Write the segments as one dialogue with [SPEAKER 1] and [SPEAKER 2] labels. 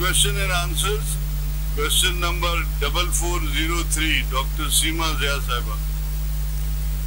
[SPEAKER 1] question and answers. Question number 4403, Dr. Seema Zia Saiba.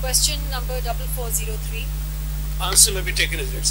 [SPEAKER 2] Question number 4403.
[SPEAKER 3] Answer may be taken as read.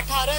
[SPEAKER 2] 18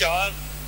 [SPEAKER 3] 4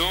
[SPEAKER 3] 9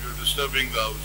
[SPEAKER 1] you're disturbing the house.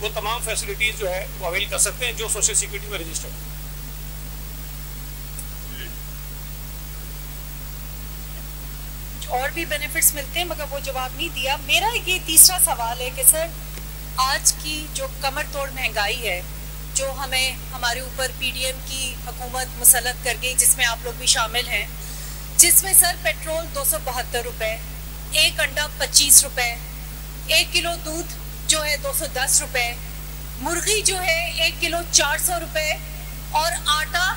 [SPEAKER 3] وہ تمام facilities جو ہے وہ oil کر سکتے ہیں جو سوشل سیکورٹی میں رجسٹرڈ ہے.
[SPEAKER 2] اور بھی بینیفٹس ملتے ہیں مگر وہ جواب نہیں دیا. میرا یہ تیسرا سوال ہے کہ سر آج کی جو کمر توڑ مہنگائی ہے جو ہمیں ہمارے اوپر پی ڈی ایم کی حکومت مسلط کر گئی جس میں آپ لوگ بھی شامل ہیں, جس میں سر پیٹرول 272 روپے, ایک انڈا 25 روپے, 1 کلو دودھ جو ہے 210 روپے, مرغی جو ہے 1 کلو 400 روپے, اور آٹا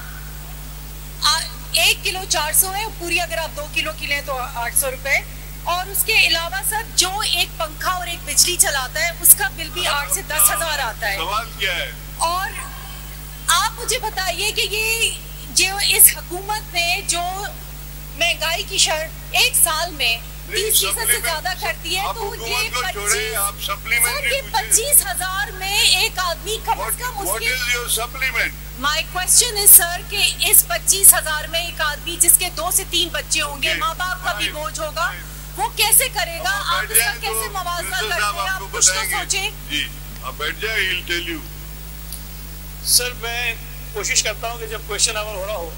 [SPEAKER 2] 1 کلو 400 ہے, پوری اگر آپ 2 کلو کی لیں تو 800 روپے. اور اس کے علاوہ سر جو ایک پنکھا اور ایک بجلی چلاتا ہے اس کا بل بھی 8 سے 10 ہزار آتا ہے.
[SPEAKER 1] سوال کیا ہے؟ اور
[SPEAKER 2] آپ مجھے بتائیے کہ یہ جو اس حکومت نے جو مہنگائی کی شرح ایک سال میں 30% سے زیادہ کرتی ہے تو یہ 25,000 میں ایک آدمی کم از کم اس کے مائی کوشچن ہے سر کہ اس 25,000 میں ایک آدمی جس کے 2 سے 3 بچے ہوں گے, ماں باپ کا بھی بوجھ ہوگا, وہ کیسے کرے گا؟ آپ اس کا کیسے موازنہ کرتے ہیں؟ آپ کچھ تو سوچیں.
[SPEAKER 1] جی آپ بیٹھ جائیں, he'll tell you.
[SPEAKER 3] سر میں کوشش کرتا ہوں کہ جب کویشچن آور ہو رہا ہو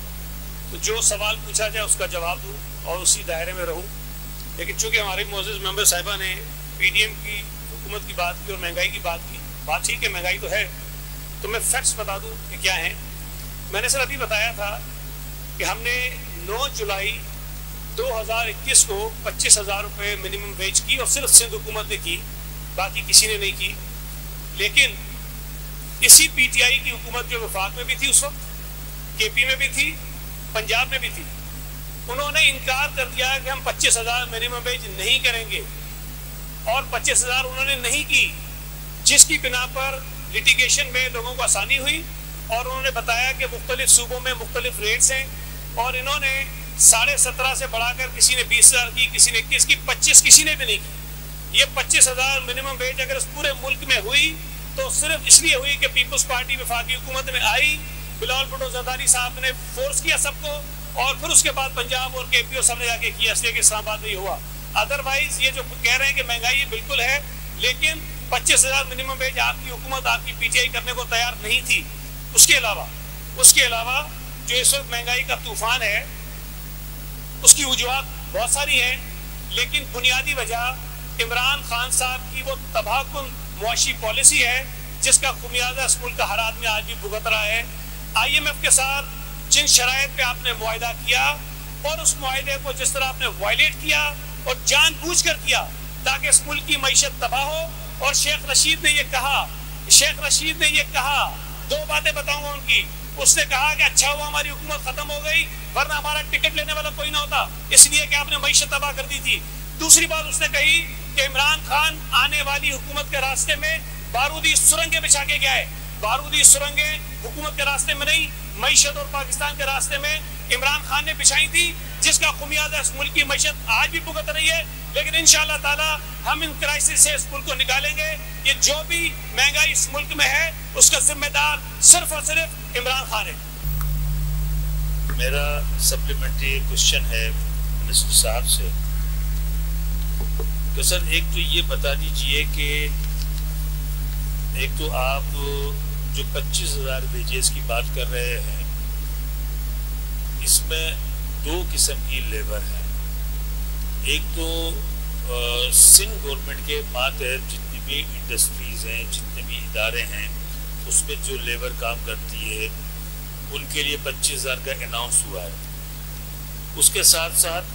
[SPEAKER 3] تو جو سوال پوچھا جائے اس کا جواب دوں اور اسی دائرے میں رہوں. لیکن چونکہ ہمارے معزز ممبر صاحبہ نے پی ڈی ایم کی حکومت کی بات کی اور مہنگائی کی بات کی, بات ٹھیک ہے مہنگائی تو ہے, تو میں فیکٹس بتا دوں کہ کیا ہیں. میں نے سر ابھی بتایا تھا کہ ہم نے 9 جولائی 2021 کو 25,000 روپے منیمم ویج کی اور صرف سندھ حکومت نے کی, باقی کسی نے نہیں کی. لیکن اسی پی ٹی آئی کی حکومت جو وفاق میں بھی تھی اس وقت, کے پی میں بھی تھی, پنجاب میں بھی تھی, انہوں نے انکار کر دیا کہ ہم 25,000 منیمم ویج نہیں کریں گے, اور 25,000 انہوں نے نہیں کی, جس کی بنا پر لیٹیگیشن میں لوگوں کو آسانی ہوئی. اور انہوں نے بتایا کہ مختلف صوبوں میں مختلف ریٹس ہیں, اور انہوں نے 17.5 سے بڑھا کر کسی نے 20,000 کی, کسی نے 21 کی, 25 کسی نے بھی نہیں کی. یہ 25,000 منیمم ویج اگر اس پورے ملک میں ہوئی تو صرف اس لیے ہوئی کہ پیپلز پارٹی وفاقی حکومت میں آئی, بلال بھٹو زرداری صاحب نے فورس کیا سب کو, اور پھر اس کے بعد پنجاب اور کے پی او سب نے جا کے کیا, اس لیے کہ اسلام آباد نہیں ہوا. ادروائز یہ جو کہہ رہے ہیں کہ مہنگائی بالکل ہے, لیکن 25,000 منیمم ویج آپ کی حکومت آپ کی پی ٹی آئی کرنے کو تیار نہیں تھی. اس کے علاوہ جو اس وقت مہنگائی کا طوفان ہے اس کی وجوہات بہت ساری ہیں, لیکن بنیادی وجہ عمران خان صاحب کی وہ تباہ کن معاشی پالیسی ہے جس کا خمیازہ اس ملک کا ہر آدمی آج بھی بھگت رہا ہے. آئی ایم ایف کے ساتھ جن شرائط پہ آپ نے معاہدہ کیا اور اس معاہدے کو جس طرح آپ نے وائلیٹ کیا اور جان بوجھ کر کیا تاکہ اس ملک کی معیشت تباہ ہو. اور شیخ رشید نے یہ کہا 2 باتیں بتاؤں گا ان کی. اس نے کہا کہ اچھا ہوا ہماری حکومت ختم ہو گئی ورنہ ہمارا ٹکٹ لینے والا کوئی نہ ہوتا, اس لیے کہ آپ نے معیشت تباہ کر دی تھی. دوسری بات اس نے کہی کہ عمران خان آنے والی حکومت کے راستے میں بارودی سرنگیں بچھا کے گیا ہے. بارودی سرنگیں حکومت کے راستے میں نہیں, معیشت اور پاکستان کے راستے میں عمران خان نے بچھائی تھی, جس کا خمیازہ اس ملک کی معیشت آج بھی بھگت رہی ہے. لیکن انشاءاللہ تعالی ہم ان کرائسس سے اس ملک کو نکالیں گے. یہ جو بھی مہنگائی اس ملک میں ہے اس کا ذمہ دار صرف اور صرف عمران خان ہے.
[SPEAKER 4] میرا سپلیمنٹری کوشچن ہے منسٹر صاحب سے کہ سر ایک تو یہ بتا دیجئے کہ ایک تو آپ جو 25,000 ویجز کی بات کر رہے ہیں اس میں 2 قسم کی لیبر ہے. ایک تو سندھ گورنمنٹ کے ماتحت جتنی بھی انڈسٹریز ہیں, جتنے بھی ادارے ہیں, اس میں جو لیبر کام کرتی ہے ان کے لیے 25,000 کا اناؤنس ہوا ہے. اس کے ساتھ ساتھ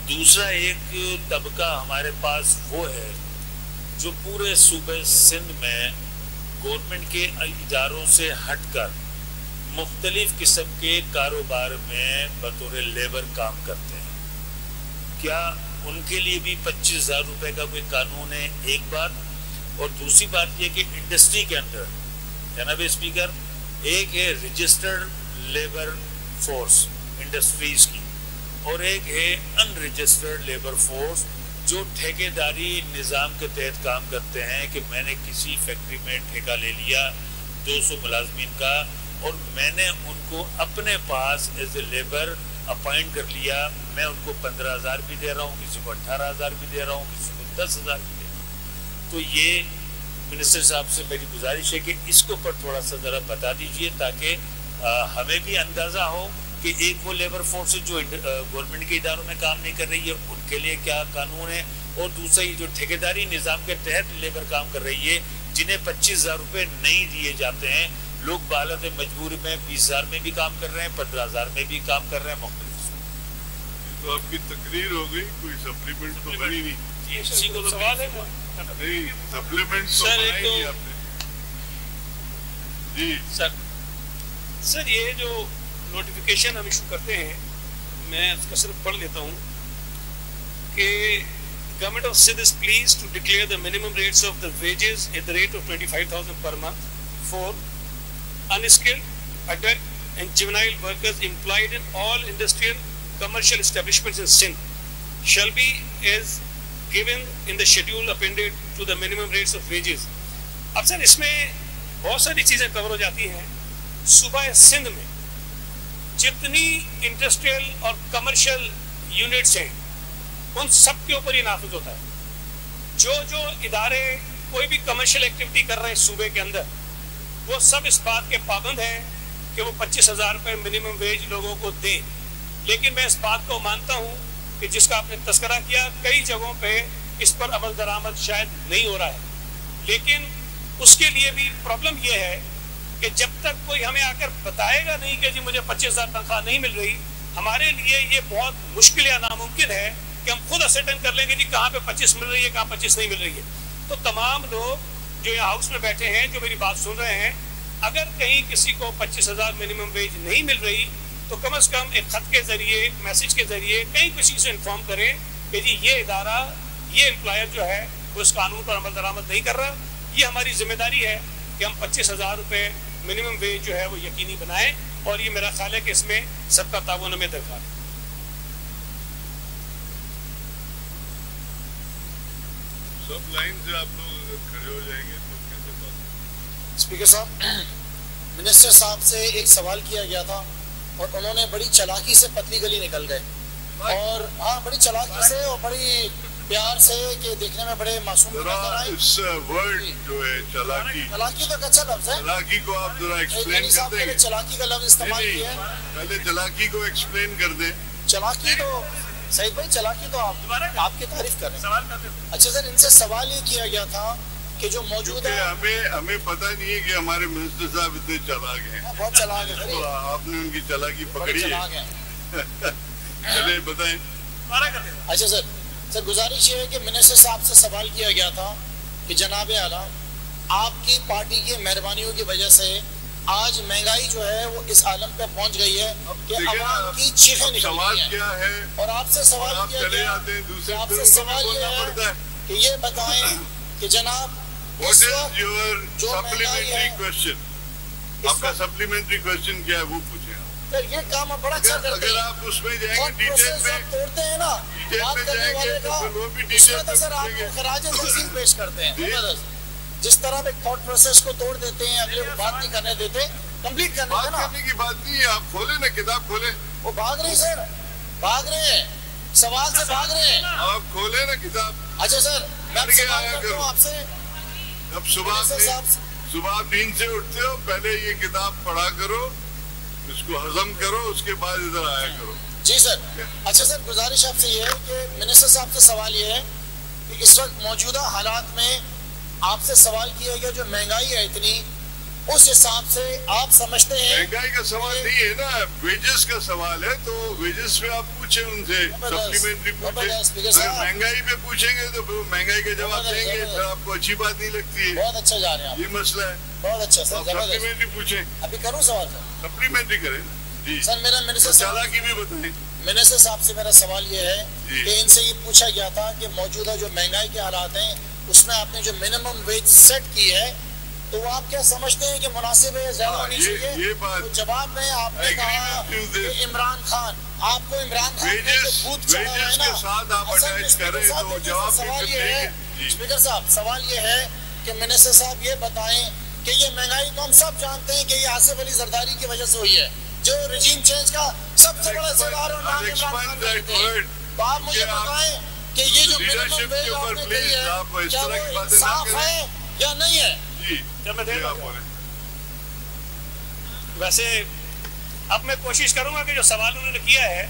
[SPEAKER 4] دوسرا ایک طبقہ ہمارے پاس وہ ہے جو پورے صوبے سندھ میں گورنمنٹ کے اداروں سے ہٹ کر مختلف قسم کے کاروبار میں بطور لیبر کام کرتے ہیں. کیا ان کے لیے بھی 25,000 روپے کا کوئی قانون ہے؟ ایک بات. اور دوسری بات یہ کہ انڈسٹری کے اندر جناب اسپیکر ایک ہے رجسٹرڈ لیبر فورس انڈسٹریز کی اور ایک ہے ان رجسٹرڈ لیبر فورس جو ٹھیکے داری نظام کے تحت کام کرتے ہیں کہ میں نے کسی فیکٹری میں ٹھیکہ لے لیا 200 ملازمین کا اور میں نے ان کو اپنے پاس ایز اے لیبر اپائنٹ کر لیا. میں ان کو 15,000 بھی دے رہا ہوں, کسی کو 18,000 بھی دے رہا ہوں, کسی کو 10,000 بھی دے رہا ہوں. تو یہ منسٹر صاحب سے میری گزارش ہے کہ اس کے اوپر تھوڑا سا ذرا بتا دیجئے تاکہ ہمیں بھی اندازہ ہو کہ ایک وہ لیبر فورس جو گورنمنٹ کے اداروں میں کام نہیں کر رہی ہے ان کے لیے کیا قانون ہے، اور دوسرا یہ جو ٹھیکیداری نظام کے تحت لیبر کام کر رہی ہے جنہیں 25,000 روپے نہیں دیے جاتے ہیں، لوگ بحالت مجبور میں 20,000 میں بھی کام کر رہے ہیں، 15,000 میں بھی کام کر رہے ہیں مختلف۔
[SPEAKER 1] تو آپ کی تقریر ہو گئی، کوئی سپلیمنٹ تو بنی نہیں؟
[SPEAKER 3] سوال ہے
[SPEAKER 1] نہیں، سپلیمنٹ تو بنائی نہیں آپ نے۔ جی
[SPEAKER 3] سر یہ جو نوٹیفیکیشن ہم ایشو کرتے ہیں، میں اس کا صرف پڑھ لیتا ہوں کہ government of Sindh is please to declare the minimum rates of the wages at the rate of 25,000 per month for unskilled adult and juvenile workers employed in all industrial commercial establishments in Sindh shall be as given in the schedule appended to the minimum rates of wages۔ اب سر اس میں بہت ساری چیزیں کور ہو جاتی ہیں۔ صوبہ سندھ میں جتنی انڈسٹریل اور کمرشل یونٹس ہیں ان سب کے اوپر یہ نافذ ہوتا ہے۔ جو ادارے کوئی بھی کمرشل ایکٹیویٹی کر رہے ہیں صوبے کے اندر، وہ سب اس بات کے پابند ہیں کہ وہ 25,000 روپے منیمم ویج لوگوں کو دیں۔ لیکن میں اس بات کو مانتا ہوں کہ جس کا آپ نے تذکرہ کیا، کئی جگہوں پہ اس پر عمل درآمد شاید نہیں ہو رہا ہے، لیکن اس کے لیے بھی پرابلم یہ ہے کہ جب تک کوئی ہمیں آ کر بتائے گا نہیں کہ جی مجھے 25,000 تنخواہ نہیں مل رہی، ہمارے لیے یہ بہت مشکل یا ناممکن ہے کہ ہم خود اسسٹن کر لیں گے جی کہاں پہ 25 مل رہی ہے، کہاں 25 نہیں مل رہی ہے۔ تو تمام لوگ جو یہاں ہاؤس میں بیٹھے ہیں، جو میری بات سن رہے ہیں، اگر کہیں کسی کو 25,000 منیمم ویج نہیں مل رہی تو کم از کم ایک خط کے ذریعے، ایک میسج کے ذریعے کہیں کسی سے انفارم کریں کہ جی یہ ادارہ، یہ امپلائر جو ہے وہ اس قانون پر عمل درآمد نہیں کر رہا۔ یہ ہماری ذمہ داری ہے کہ ہم 25,000 روپے منیمم ویج جو ہے وہ یقینی بنائیں، اور یہ میرا خیال ہے کہ اس میں سب کا تعاون ہمیں درکار ہے۔
[SPEAKER 1] سب لائن سے آپ لوگ اگر کھڑے ہو جائیں گے تو کیسے بات؟
[SPEAKER 5] اسپیکر صاحب، منسٹر صاحب سے ایک سوال کیا گیا تھا اور انہوں نے بڑی چلاکی سے پتلی گلی نکل گئے، اور ہاں بڑی چلاکی سے اور بڑی پیار سے کہ دیکھنے میں بڑے معصوم نظر آئے۔
[SPEAKER 1] اس ورڈ جو ہے چلاکی،
[SPEAKER 5] چلاکی تو ایک اچھا لفظ ہے،
[SPEAKER 1] چلاکی کو آپ ذرا ایکسپلین کر دیں گے؟
[SPEAKER 5] چلاکی کا لفظ استعمال کیا ہے،
[SPEAKER 1] پہلے چلاکی کو ایکسپلین کر دیں۔
[SPEAKER 5] چلاکی تو سعید بھائی، چلاکی تو آپ کی تعریف کر رہے ہیں۔ اچھا سر، ان سے سوال یہ کیا گیا تھا کہ جو موجود ہے،
[SPEAKER 1] ہمیں پتہ نہیں ہے کہ ہمارے منسٹر صاحب اتنے چلاک ہیں،
[SPEAKER 5] بہت چلاک ہے،
[SPEAKER 1] تو آپ نے ان کی چلاکی پکڑی ہے، چلے بتائیں۔
[SPEAKER 5] اچھا سر گزارش یہ ہے کہ منسٹر صاحب سے سوال کیا گیا تھا کہ جناب اعلیٰ، آپ کی پارٹی کی مہربانیوں کی وجہ سے آج مہنگائی جو ہے وہ اس عالم پہ پہنچ گئی ہے کہ عوام کی چیخیں نکل رہی ہیں،
[SPEAKER 1] کیا ہے،
[SPEAKER 5] اور آپ سے سوال کیا گیا کہ آپ سے سوال یہ ہے کہ یہ بتائیں کہ جناب اس وقت جو مہنگائی ہے،
[SPEAKER 1] آپ کا سپلیمنٹری کوشچن کیا ہے وہ پوچھیں۔
[SPEAKER 5] سر یہ کام آپ بڑا اچھا کرتے
[SPEAKER 1] اگر
[SPEAKER 5] ہیں،
[SPEAKER 1] آپ اس میں جائیں گے ڈیٹیل میں،
[SPEAKER 5] توڑتے ہیں نا بات کرنے والے کا، اس میں تو سر آپ کو خراج تحسین پیش کرتے ہیں۔ جس طرح ایک تھاٹ پروسیس کو توڑ دیتے ہیں، اگلے کو بات نہیں کرنے دیتے، کمپلیٹ کرنے
[SPEAKER 1] بات
[SPEAKER 5] دیتے نا۔
[SPEAKER 1] کرنے کی بات نہیں ہے، آپ کھولیں نا کتاب کھولیں۔
[SPEAKER 5] وہ بھاگ رہے ہیں سر، بھاگ رہے ہیں، سوال سے بھاگ رہے ہیں۔
[SPEAKER 1] آپ کھولیں نا کتاب۔
[SPEAKER 5] اچھا سر، میں سوال کرتا ہوں آپ سے،
[SPEAKER 1] اب صبح نیند سے اٹھتے ہو، پہلے یہ کتاب پڑھا کرو، اس کو ہضم کرو، اس کے بعد ادھر آیا کرو۔
[SPEAKER 5] جی سر۔ اچھا سر، گزارش آپ سے یہ ہے کہ منسٹر صاحب سے سوال یہ ہے کہ اس وقت موجودہ حالات میں آپ سے سوال کیا گیا جو مہنگائی ہے اتنی، اس حساب سے آپ سمجھتے ہیں؟
[SPEAKER 1] مہنگائی کا سوال نہیں ہے نا، ویجز کا سوال ہے، تو ویجز پہ آپ پوچھیں ان سے، سپلیمنٹری پوچھیں۔ اگر مہنگائی پہ پوچھیں گے تو پھر مہنگائی کا جواب دیں گے، پھر آپ کو اچھی بات نہیں لگتی ہے۔
[SPEAKER 5] بہت اچھا جا رہے ہیں آپ،
[SPEAKER 1] یہ مسئلہ ہے۔
[SPEAKER 5] بہت اچھا سر،
[SPEAKER 1] سپلیمنٹری پوچھیں۔
[SPEAKER 5] ابھی کروں سوال سر؟
[SPEAKER 1] سپلیمنٹری کریں جی
[SPEAKER 5] سر۔ میرا منسٹر صاحب
[SPEAKER 1] کی بھی بتائیں۔
[SPEAKER 5] منسٹر صاحب سے میرا سوال یہ ہے کہ ان سے یہ پوچھا گیا تھا کہ موجودہ جو مہنگائی کے حالات ہیں اس میں آپ نے جو منیمم ویج سیٹ کی ہے تو وہ آپ کیا سمجھتے ہیں کہ مناسب ہے، زیادہ ہونی چاہیے؟ تو جواب میں آپ نے کہا کہ عمران خان، آپ کو عمران خان کا جو بھوت چڑھا ہے نا، سوال یہ ہے اسپیکر صاحب، سوال یہ ہے کہ منسٹر صاحب یہ بتائیں کہ یہ مہنگائی تو ہم سب جانتے ہیں کہ یہ آصف علی زرداری کی وجہ سے ہوئی ہے، جو رجیم چینج کا سب سے بڑا ذمہ اور نام عمران خان کرتے ہیں، تو آپ مجھے بتائیں کہ یہ جو منیمم ویج آپ نے کہی ہے کیا وہ صاف ہے یا نہیں ہے؟
[SPEAKER 1] جی
[SPEAKER 3] جب میں دے
[SPEAKER 1] آپ بولیں.
[SPEAKER 3] ویسے اب میں کوشش کروں گا کہ جو سوال انہوں نے کیا ہے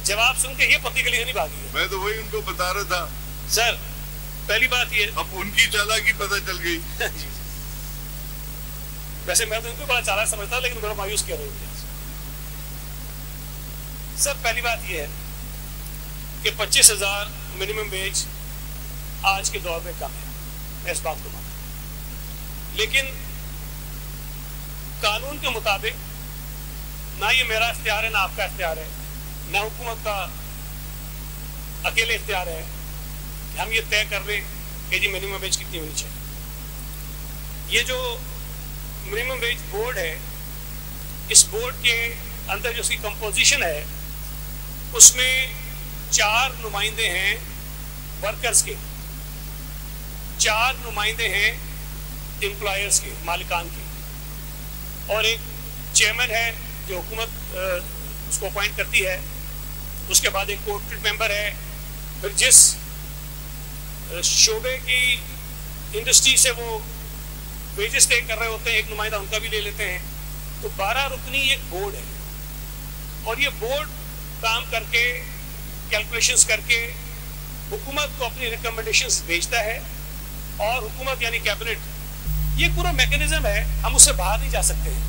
[SPEAKER 3] جواب سن کے یہ پتی گلی نہیں بھاگی ہے.
[SPEAKER 1] میں تو وہی ان کو بتا رہا تھا
[SPEAKER 3] سر. پہلی بات یہ
[SPEAKER 1] اب ان کی چالاکی پتہ چل گئی.
[SPEAKER 3] جی ویسے میں تو ان کو بڑا چالاک سمجھتا ہوں لیکن بڑا مایوس کیا رہی ہے. سر پہلی بات یہ ہے کہ 25,000 منیمم ویج آج کے دور میں کم ہے, میں اس بات کو مانتا ہوں, لیکن قانون کے مطابق نہ یہ میرا اختیار ہے نہ آپ کا اختیار ہے نہ حکومت کا اکیلے اختیار ہے کہ ہم یہ طے کر لیں کہ جی منیمم ویج کتنی ہونی چاہیے. یہ جو منیمم ویج بورڈ ہے, اس بورڈ کے اندر جو اس کی کمپوزیشن ہے اس میں 4 نمائندے ہیں ورکرز کے, 4 نمائندے ہیں امپلائرز کے, مالکان کے, اور ایک چیئرمین ہے جو حکومت اس کو اپوائنٹ کرتی ہے. اس کے بعد ایک کوآپریٹو ممبر ہے. پھر جس شعبے کی انڈسٹری سے وہ ویجز طے کر رہے ہوتے ہیں ایک نمائندہ ان کا بھی لے لیتے ہیں. تو 12 رکنی ایک بورڈ ہے, اور یہ بورڈ کام کر کے کیلکولیشنز کر کے حکومت کو اپنی ریکمنڈیشنز بھیجتا ہے, اور حکومت یعنی کیبنٹ یہ پورا میکنزم ہے, ہم اس سے باہر نہیں جا سکتے ہیں.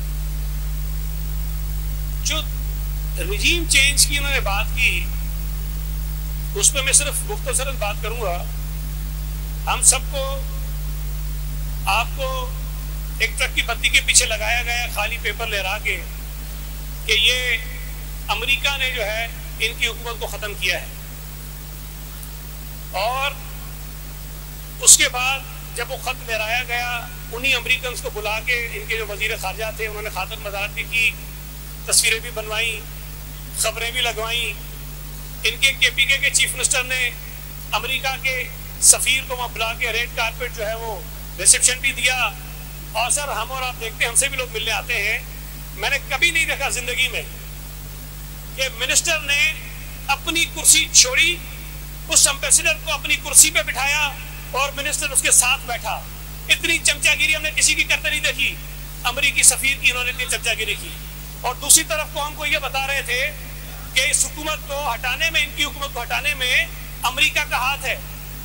[SPEAKER 3] جو رجیم چینج کی انہوں نے بات کی اس پہ میں صرف مختصراً بات کروں گا. ہم سب کو آپ کو ایک ٹرک کی بتی کے پیچھے لگایا گیا خالی پیپر لہرا کے کہ یہ امریکہ نے جو ہے ان کی حکومت کو ختم کیا ہے, اور اس کے بعد جب وہ خط لہرایا گیا انہی امریکنز کو بلا کے ان کے جو وزیر خارجہ تھے انہوں نے خاطر مزارات بھی کی, تصویریں بھی بنوائیں, خبریں بھی لگوائیں. ان کے KPK کے چیف منسٹر نے امریکہ کے سفیر کو وہاں بلا کے ریڈ کارپیٹ جو ہے وہ ریسیپشن بھی دیا. اور سر ہم اور آپ دیکھتے ہیں, ہم سے بھی لوگ ملنے آتے ہیں, میں نے کبھی نہیں دیکھا زندگی میں کہ منسٹر نے اپنی کرسی چھوڑی, اس امبیسڈر کو اپنی کرسی پہ بٹھایا اور منسٹر اس کے ساتھ بیٹھا. اتنی چمچا گیری ہم نے کسی کی کرتے نہیں دیکھی. امریکی سفیر کی انہوں نے اتنی چمچا گیری کی. اور دوسری طرف قوم کو یہ بتا رہے تھے کہ اس حکومت کو ہٹانے میں, ان کی حکومت کو ہٹانے میں امریکہ کا ہاتھ ہے.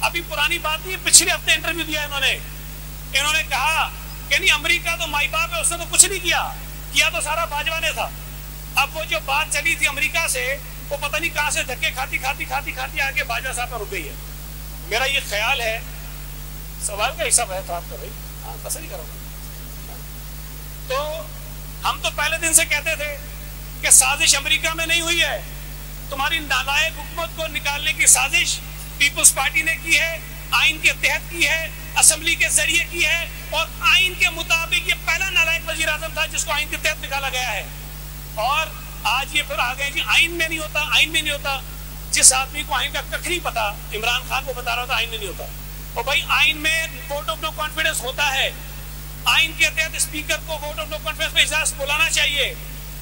[SPEAKER 3] ابھی پرانی بات نہیں, پچھلے ہفتے انٹرویو دیا انہوں نے کہا کہ نہیں امریکہ تو مائی باپ ہے, اس نے تو کچھ نہیں کیا تو سارا باجوہ نے تھا. اب وہ جو بات چلی تھی امریکہ سے وہ پتہ نہیں کہاں سے دھکے کھاتی آگے باجوہ صاحب پر رک گئی ہے. میرا یہ خیال ہے, سوال کا حصہ ہے تو آپ کا بھائی تسلی کرو. تو ہم تو پہلے دن سے کہتے تھے کہ سازش امریکہ میں نہیں ہوئی ہے, تمہاری نالائق حکومت کو نکالنے کی سازش پیپلز پارٹی نے کی ہے, آئین کے تحت کی ہے, اسمبلی کے ذریعے کی ہے, اور آئین کے مطابق یہ پہلا نالائق وزیر اعظم تھا جس کو آئین کے تحت نکالا گیا ہے. اور آج یہ پھر آ گئے جی آئین میں نہیں ہوتا. جس آدمی کو آئین کا ککھ نہیں پتا, عمران خان کو بتا رہا تھا آئین میں نہیں ہوتا. اور بھائی آئین میں ووٹ آف نو کانفیڈنس ہوتا ہے, آئین کے تحت اسپیکر کو ووٹ آف نو کانفیڈنس میں اجلاس بلانا چاہیے,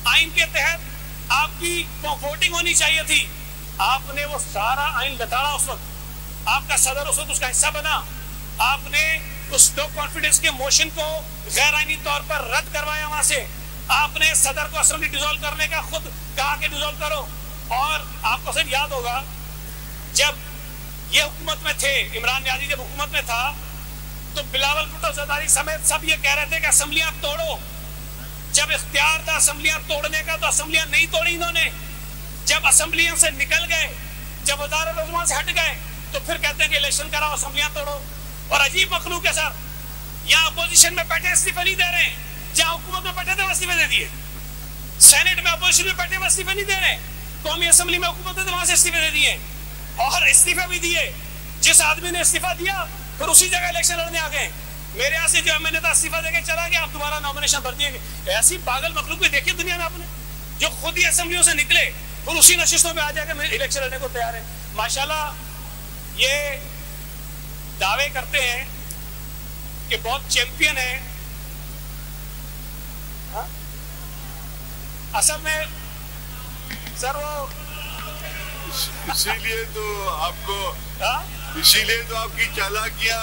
[SPEAKER 3] آئین کے تحت آپ کی ووٹنگ ہونی چاہیے تھی. آپ نے وہ سارا آئین لتاڑا, اس وقت آپ کا صدر اس وقت اس کا حصہ بنا, آپ نے اس نو کانفیڈنس کے موشن کو غیر آئینی طور پر رد کروایا وہاں سے. آپ نے صدر کو اسمبلی ڈیزولو کرنے کا خود کہا کہ ڈیزولو کرو. اور آپ کو صرف یاد ہوگا جب یہ حکومت میں تھے, عمران نیازی جب حکومت میں تھا تو بلاول بھٹو زرداری سمیت سب یہ کہہ رہے تھے کہ اسمبلیاں توڑو. جب اختیار تھا اسمبلیاں توڑنے کا تو اسمبلیاں نہیں توڑی انہوں نے. جب اسمبلیوں سے نکل گئے, جب وزارت عظمیٰ سے ہٹ گئے تو پھر کہتے ہیں کہ الیکشن کراؤ, اسمبلیاں توڑو. اور عجیب مخلوق ہے سر, یہاں اپوزیشن میں بیٹھے استعفے نہیں دے رہے ہیں, جہاں حکومت میں بیٹھے تھے وہ استعفے دے دیے. سینٹ میں اپوزیشن میں بیٹھے وہ استعفے نہیں دے رہے, قومی اسمبلی میں حکومت میں وہاں سے استعفے دے دیے. اور استعفے بھی دیے, جس آدمی نے استعفیٰ دیا پھر اسی جگہ الیکشن لڑنے آ گئے. میرے یہاں سے جو ایم این اے تھا استعفیٰ دے کے چلا گیا, آپ دوبارہ نامنیشن بھر دیے. ایسی پاگل مخلوق بھی دیکھی دنیا میں آپ نے, جو خود ہی اسمبلیوں سے نکلے پھر اسی نشستوں میں آ جا کے الیکشن لڑنے کو تیار ہے. ماشاءاللہ یہ دعوے کرتے ہیں کہ بہت چیمپئن ہے, اصل میں سر وہ
[SPEAKER 1] اسی لیے تو آپ کی چالاکیاں